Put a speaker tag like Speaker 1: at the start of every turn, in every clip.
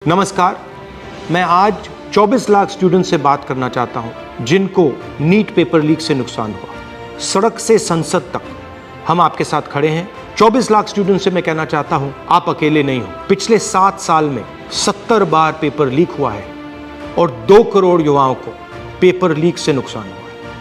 Speaker 1: नमस्कार, मैं आज 24 लाख स्टूडेंट से बात करना चाहता हूं जिनको नीट पेपर लीक से नुकसान हुआ। सड़क से संसद तक हम आपके साथ खड़े हैं। 24 लाख स्टूडेंट से मैं कहना चाहता हूं, आप अकेले नहीं हो। पिछले 7 साल में 70 बार पेपर लीक हुआ है और 2 करोड़ युवाओं को पेपर लीक से नुकसान हुआ है।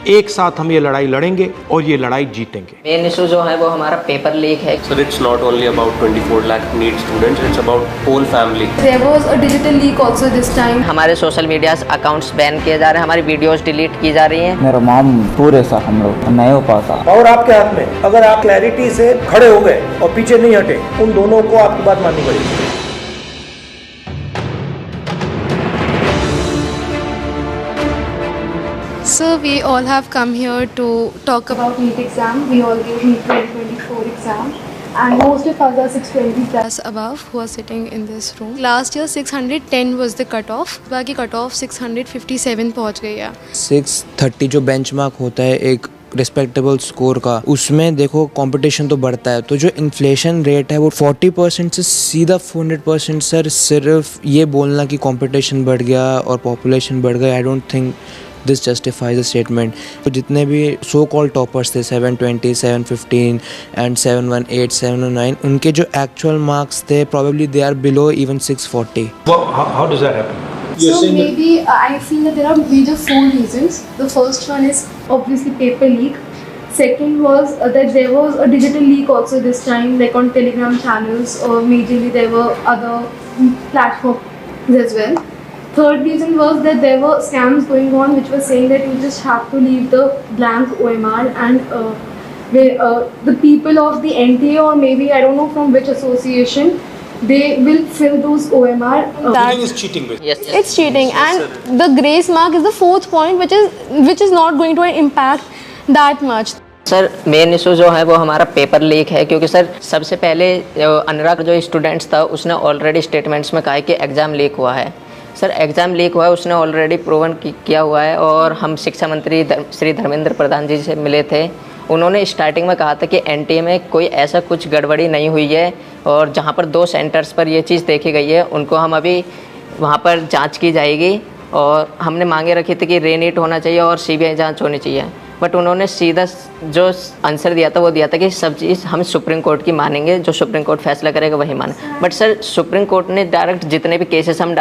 Speaker 1: एक साथ हम ये लड़ाई लड़ेंगे और ये लड़ाई जीतेंगे।
Speaker 2: मेन इशू जो है वो हमारा पेपर लीक है।
Speaker 3: Sir, it's not only about 24 lakh NEET students, it's about whole family.
Speaker 4: There was a digital leak also this time.
Speaker 2: हमारे सोशल मीडिया अकाउंट्स बैन किए जा रहे हैं, हमारी वीडियोस डिलीट की जा रही हैं।
Speaker 5: मेरा माम पूरे सा हम लोग नहीं हो पाता।
Speaker 1: और आपके हाथ में, अगर आप क्लैरिटी से खड़े हो गए और पीछे नहीं हटे, उन दोनों को आपकी बात माननी पड़ेगी।
Speaker 4: So we all have come here to talk about NEET exam. We all gave NEET 2024 exam. And most of us are 620 plus above who are sitting in this room. Last year 610 was the cutoff. बाकी cutoff 657 पहुंच गई है.
Speaker 6: 630 जो benchmark होता है एक respectable score का, उसमें देखो कंपटीशन तो बढ़ता है। तो जो इन्फ्लेशन रेट है वो 40% से सीधा 400%। सर, सिर्फ ये बोलना कि कंपटीशन बढ़ गया और पॉपुलेशन बढ़ गई, I don't think this justifies the statement. तो जितने भी सो कॉल्ड टॉपर्स थे 720, 715 एंड 718, 709, उनके जो एक्चुअल मार्क्स थे probably they are below even 640।
Speaker 1: How does that happen?
Speaker 4: So maybe I feel that there are major 4 reasons. The first one is obviously paper leak. Second was that there was a digital leak also this time, like on Telegram channels, or majorly there were other platforms as well. Third reason was that there were scams going on which were saying that you just have to leave the blank OMR and the people of the NTA, or maybe I don't know from which association, they will fill those OMR.
Speaker 1: Cheating is cheating with.
Speaker 2: Yes.
Speaker 7: It's cheating, and the grace mark is the 4th point, which is not going to impact that much.
Speaker 2: Sir, main issue जो है वो हमारा paper leak है, क्योंकि sir सबसे पहले अनुराग जो students था उसने ऑलरेडी स्टेटमेंट्स में कहा है कि एग्ज़ाम लीक हुआ है। सर, एग्ज़ाम लीक हुआ है, उसने ऑलरेडी प्रूवन किया हुआ है। और हम शिक्षा मंत्री श्री धर्मेंद्र प्रधान जी से मिले थे, उन्होंने स्टार्टिंग में कहा था कि एनटीए में कोई ऐसा कुछ गड़बड़ी नहीं हुई है, और जहां पर 2 सेंटर्स पर ये चीज़ देखी गई है उनको हम अभी वहां पर जांच की जाएगी। और हमने मांगे रखी थी कि रीनीट होना चाहिए और सीबीआई जांच होनी चाहिए, बट उन्होंने सीधा जो आंसर दिया था वो दिया था कि सब चीज़ हम सुप्रीम कोर्ट की मानेंगे, जो सुप्रीम कोर्ट फैसला करेगा वही माने। बट सर, सुप्रीम कोर्ट ने डायरेक्ट जितने भी केसेस हम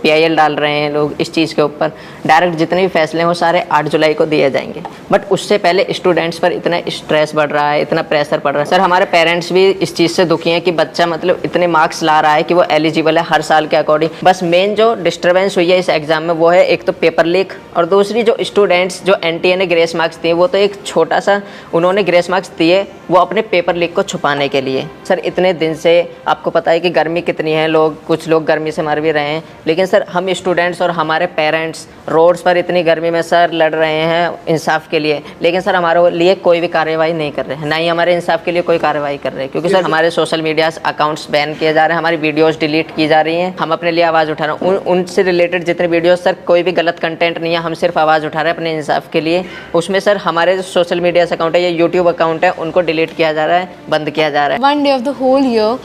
Speaker 2: PIL डाल रहे हैं लोग इस चीज़ के ऊपर, डायरेक्ट जितने भी फैसले हैं वो सारे 8 जुलाई को दिए जाएंगे। बट उससे पहले स्टूडेंट्स पर इतना स्ट्रेस बढ़ रहा है, इतना प्रेशर पड़ रहा है। सर, हमारे पेरेंट्स भी इस चीज़ से दुखी हैं कि बच्चा मतलब इतने मार्क्स ला रहा है कि वो एलिजिबल है हर साल के अकॉर्डिंग। बस मेन जो डिस्टर्बेंस हुई है इस एग्ज़ाम में वो है एक तो पेपर लीक, और दूसरी जो स्टूडेंट्स जो NTA ने ग्रेस मार्क्स दिए वो तो एक छोटा सा उन्होंने ग्रेस मार्क्स दिए वो अपने पेपर लीक को छुपाने के लिए। सर, इतने दिन से आपको पता है कि गर्मी कितनी है, कुछ लोग गर्मी से मर भी रहे हैं, लेकिन सर हम स्टूडेंट्स और हमारे पेरेंट्स रोड्स पर इतनी गर्मी में सर लड़ रहे हैं इंसाफ के लिए, लेकिन सर हमारे लिए कोई भी कार्रवाई नहीं कर रहे हैं, ना ही हमारे इंसाफ के लिए कोई कार्रवाई कर रहे हैं। क्योंकि सर हमारे सोशल मीडिया अकाउंट्स बैन किए जा रहे हैं, हमारी वीडियोज़ डिलीट की जा रही हैं। हम अपने लिए आवाज़ उठा रहे हैं, उनसे रिलेटेड जितने वीडियोज़ सर कोई भी गलत कंटेंट नहीं है, हम सिर्फ आवाज़ उठा रहे हैं अपने इंसाफ के लिए। उसमें सर हमारे सोशल मीडिया अकाउंट है या यूट्यूब अकाउंट है उनको डिलीट किया जा रहा है, बंद किया जा रहा है।
Speaker 7: 1 day of the whole year,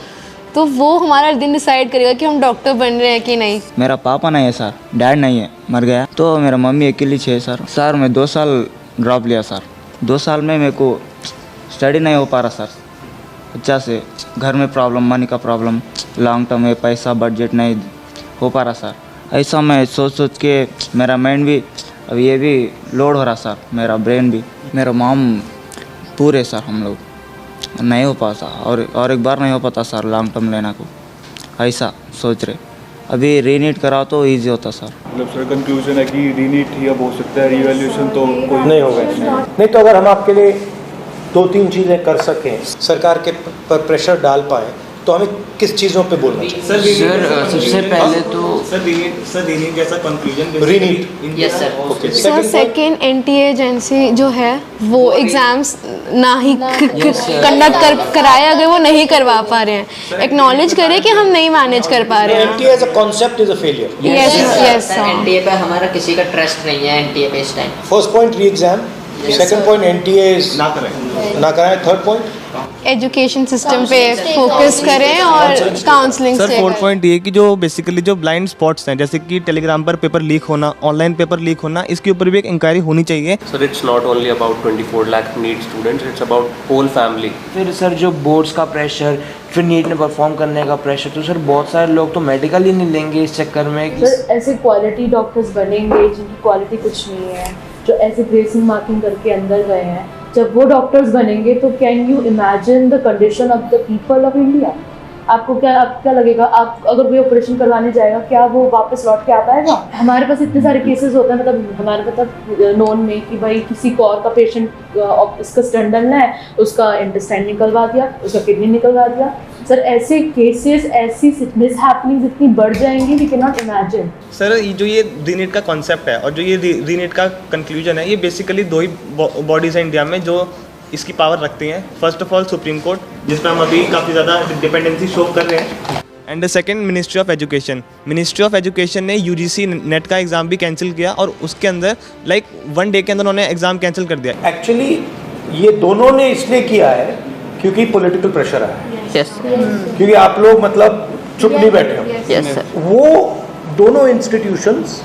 Speaker 7: तो वो हमारा दिन डिसाइड करेगा कि हम डॉक्टर बन रहे हैं कि नहीं।
Speaker 5: मेरा पापा नहीं है सर, डैड नहीं है, मर गया। तो मेरा मम्मी अकेली है सर। सर, मैं 2 साल ड्रॉप लिया सर। 2 साल में मेरे को स्टडी नहीं हो पा रहा सर। अच्छा से घर में प्रॉब्लम, मनी का प्रॉब्लम, लॉन्ग टर्म में पैसा बजट नहीं हो पा रहा सर। ऐसा मैं सोच के मेरा माइंड भी अब ये भी लोड हो रहा सर, मेरा ब्रेन भी। मेरा माम पूरे सर हम लोग नहीं हो पाता, और एक बार नहीं हो पाता सर लॉन्ग टर्म लेना को, ऐसा सोच रहे। अभी रीनीट कराओ तो इजी होता सर।
Speaker 8: मतलब सर कंक्लूजन है कि रीनीट ही अब हो सकता है, रीवैल्यूएशन तो कोई
Speaker 1: नहीं होगा। नहीं तो अगर हम आपके लिए 2-3 चीज़ें कर सकें, सरकार के पर प्रेशर डाल पाए, तो हमें किस चीज़ों पे बोलना चाहिए?
Speaker 6: सर सबसे पहले तो
Speaker 8: सर रीनीट जैसा conclusion
Speaker 1: रीनीट।
Speaker 2: Yes sir.
Speaker 1: Okay.
Speaker 7: Sir, second NTA agency जो है वो एग्जाम्स ना ही कंडक्ट कराए, अगर वो नहीं करवा पा रहे हैं, एक्नॉलेज करें कि हम नहीं मैनेज कर पा रहे हैं।
Speaker 1: NTA as a concept is a failure.
Speaker 7: Yes
Speaker 2: sir, NTA पे हमारा किसी का ट्रस्ट नहीं है, NTA पे इस टाइम।
Speaker 1: फर्स्ट पॉइंट री exam, second point NTA is ना कराएं, थर्ड पॉइंट
Speaker 7: एजुकेशन सिस्टम पे फोकस करें और काउंसलिंग
Speaker 9: सर
Speaker 7: से
Speaker 9: 4 पॉइंट ये कि जो बेसिकली जो ब्लाइंड स्पॉट्स हैं, जैसे कि टेलीग्राम पर पेपर लीक होना, ऑनलाइन पेपर लीक होना, इसके ऊपर भी एक इंक्वायरी होनी चाहिए।
Speaker 3: Sir, it's not only about 24 lakh NEET students, it's about whole family.
Speaker 6: फिर सर जो बोर्ड्स का प्रेशर, फिर नीट में परफॉर्म करने का प्रेशर, तो सर बहुत सारे लोग तो मेडिकल ही नहीं लेंगे इस चक्कर में।
Speaker 10: सर ऐसे क्वालिटी डॉक्टर्स बनेंगे जिनकी क्वालिटी कुछ नहीं है, जो ऐसे ग्रेसिंग मार्किंग करके अंदर गए हैं, जब वो डॉक्टर्स बनेंगे तो can you imagine the condition of the people of India. आपको क्या लगेगा, आप अगर कोई ऑपरेशन करवाने जाएगा, क्या वो वापस लौट के आ पाएगा? हमारे पास इतने सारे केसेस होते हैं, मतलब हमारे मतलब नोन में कि भाई किसी को और का पेशेंट इसका स्टंट डालना है, उसका इंटेस्टाइन निकलवा दिया, उसका किडनी निकलवा दिया। सर ऐसे केसेस, ऐसी मिसहैपनिंग्स इतनी बढ़ जाएंगी, we can not imagine.
Speaker 9: Sir जो ये रीनीट का कॉन्सेप्ट है और जो ये रीनीट का कंक्लूजन है, ये बेसिकली दो ही बॉडीज़ हैं इंडिया में जो इसकी पावर रखती हैं। First of all supreme court, जिस पर हम अभी काफ़ी ज़्यादा डिपेंडेंसी शो कर रहे हैं, and the second ministry of education. Ministry of education ने यूजीसी नेट का एग्ज़ाम भी कैंसिल किया और उसके अंदर लाइक 1 डे के अंदर उन्होंने एग्ज़ाम कैंसिल कर दिया।
Speaker 1: एक्चुअली ये दोनों ने इसलिए किया है क्योंकि पॉलिटिकल प्रेशर आया है,
Speaker 2: यस
Speaker 1: क्योंकि आप लोग मतलब चुप नहीं बैठे हो।
Speaker 2: यस सर,
Speaker 1: वो दोनों इंस्टीट्यूशंस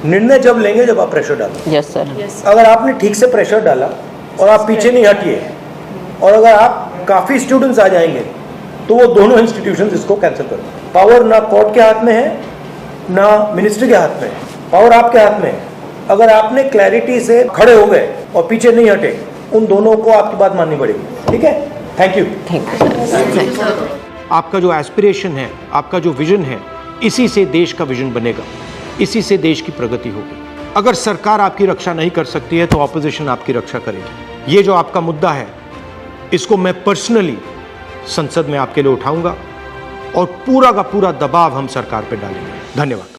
Speaker 1: निर्णय जब लेंगे जब आप प्रेशर डालो।
Speaker 2: यस सर,
Speaker 1: अगर आपने ठीक से प्रेशर डाला और आप पीछे नहीं हटिए, और अगर आप काफ़ी स्टूडेंट्स आ जाएंगे, तो वो दोनों इंस्टीट्यूशंस इसको कैंसिल कर दें। पावर ना कोर्ट के हाथ में है, ना मिनिस्ट्री के हाथ में है, पावर आपके हाथ में है। अगर आपने क्लैरिटी से खड़े हो गए और पीछे नहीं हटे, उन दोनों को आपकी बात माननी पड़ेगी। ठीक है, थैंक यू। आपका जो एस्पिरेशन है, आपका जो विजन है, इसी से देश का विजन बनेगा, इसी से देश की प्रगति होगी। अगर सरकार आपकी रक्षा नहीं कर सकती है तो ऑपोजिशन आपकी रक्षा करेगी। ये जो आपका मुद्दा है, इसको मैं पर्सनली संसद में आपके लिए उठाऊंगा और पूरा का पूरा दबाव हम सरकार पे डालेंगे। धन्यवाद।